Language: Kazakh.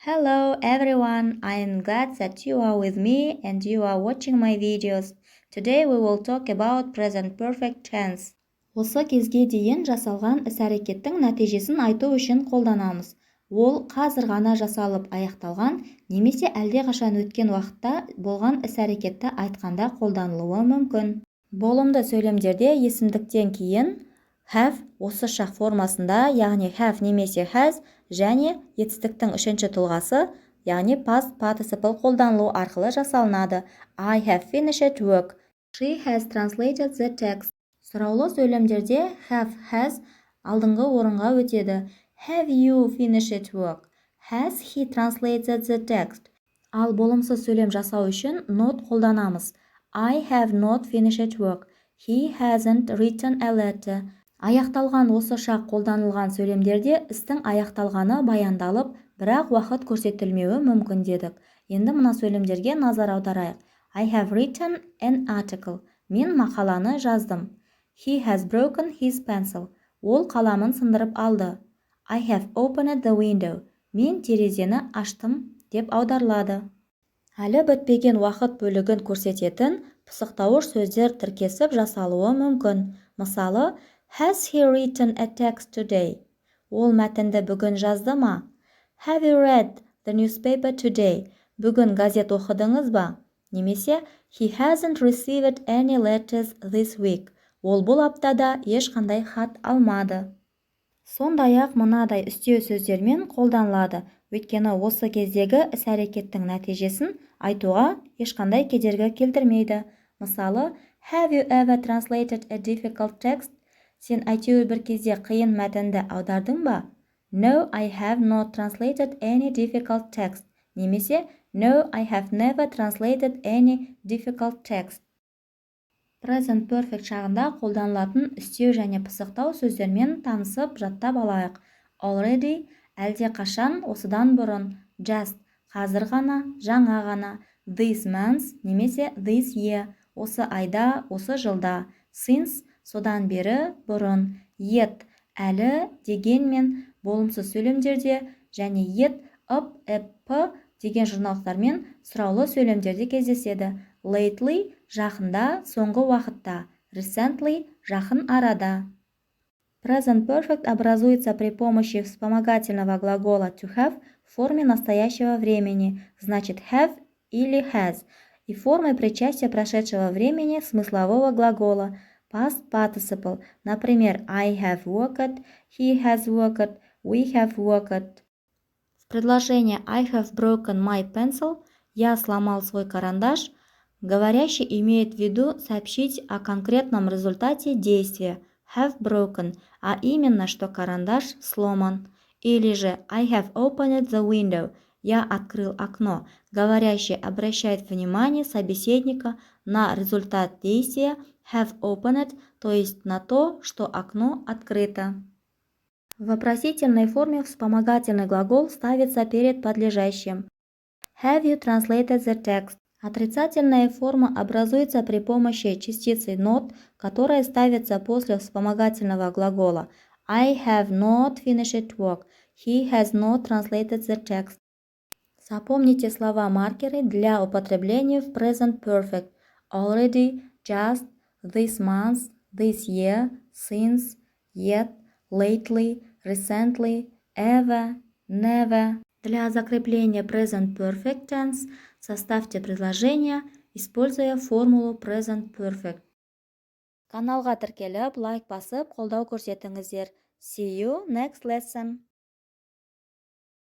Hello everyone, I am glad that you are with me and you are watching my videos. Today we will talk about present perfect tense. Осы кезге дейін жасалған іс-әрекеттің нәтижесін айту үшін қолданамыз. Ол қазір ғана жасалып аяқталған немесе әлдеқашан өткен уақытта болған іс-әрекетті айтқанда қолданылуы мүмкін. Болымды сөйлемдерде есімдіктен кейін have осы шақ формасында, яғни have немесе has және етістіктің үшінші тұлғасы, яғни past participle қолданылу арқылы жасалынады. I have finished work. She has translated the text. Сұраулы сөйлемдерде have, has алдыңғы орынға өтеді. Have you finished work? Has he translated the text? Ал болымсыз сөйлем жасау үшін not қолданамыз. I have not finished work. He hasn't written a letter. Аяқталған осы шақ қолданылған сөйлемдерде істің аяқталғаны баяндалып, бірақ уақыт көрсетілмеуі мүмкін дедік. Енді мына сөйлемдерге назар аударайық. I have written an article. Мен мақаланы жаздым. He has broken his pencil. Ол қаламын сындырып алды. I have opened the window. Мен терезені аштым деп аударылады. Әлі бітпеген уақыт бөлігін көрсететін пысықтауыш сөздер тіркесіп жасалуы мүмкін. Мысалы, Has he written a text today? Ол мәтінді бүгін жазды ма? Have you read the newspaper today? Бүгін газет оқыдыңыз ба? Немесе He hasn't received any letters this week. Ол бұл аптада ешқандай хат алмады. Сондай-ақ мынадай үстеу сөздермен қолданылады. Өйткені осы кездегі іс-әрекеттің нәтижесін айтуға ешқандай кедергі келтірмейді. Мысалы, Have you ever translated a difficult text? Сен әйтеуір бір кезде қиын мәтінді аудардың ба? No, I have not translated any difficult text. Немесе No, I have never translated any difficult text. Present perfect шағында қолданылатын үстеу және пысықтау сөздермен танысып жаттап алайық. Already, әлде қашан, осыдан бұрын. Just, қазір ғана, жаңа ғана. This month, немесе this year, осы айда, осы жылда. Since, содан бері, бұрын. Yet, әлі, дегенмен, болымсыз сөйлемдерде және yet, up, деген жұрналықтармен сұраулы сөйлемдерде кездеседі. Lately, жақында, соңғы уақытта. Recently, жақын арада. Present perfect образуется при помощи вспомогательного глагола to have в форме настоящего времени, значит have или has, и формой причастия прошедшего времени смыслового глагола past participle, например, I have worked, he has worked, we have worked. В предложении I have broken my pencil, я сломал свой карандаш, говорящий имеет в виду сообщить о конкретном результате действия have broken, а именно, что карандаш сломан. Или же I have opened the window, я открыл окно, говорящий обращает внимание собеседника на результат действия have opened, то есть на то, что окно открыто. В вопросительной форме вспомогательный глагол ставится перед подлежащим. Have you translated the text? Отрицательная форма образуется при помощи частицы not, которая ставится после вспомогательного глагола. I have not finished work. He has not translated the text. Запомните слова-маркеры для употребления в present perfect. Already, just, this month, this year, since, yet, lately, recently, ever, never. Для закрепления present perfect tense составьте предложение, используя формулу present perfect. Каналға тіркеліп, лайк басып, қолдау көрсетіңіздер. See you next lesson.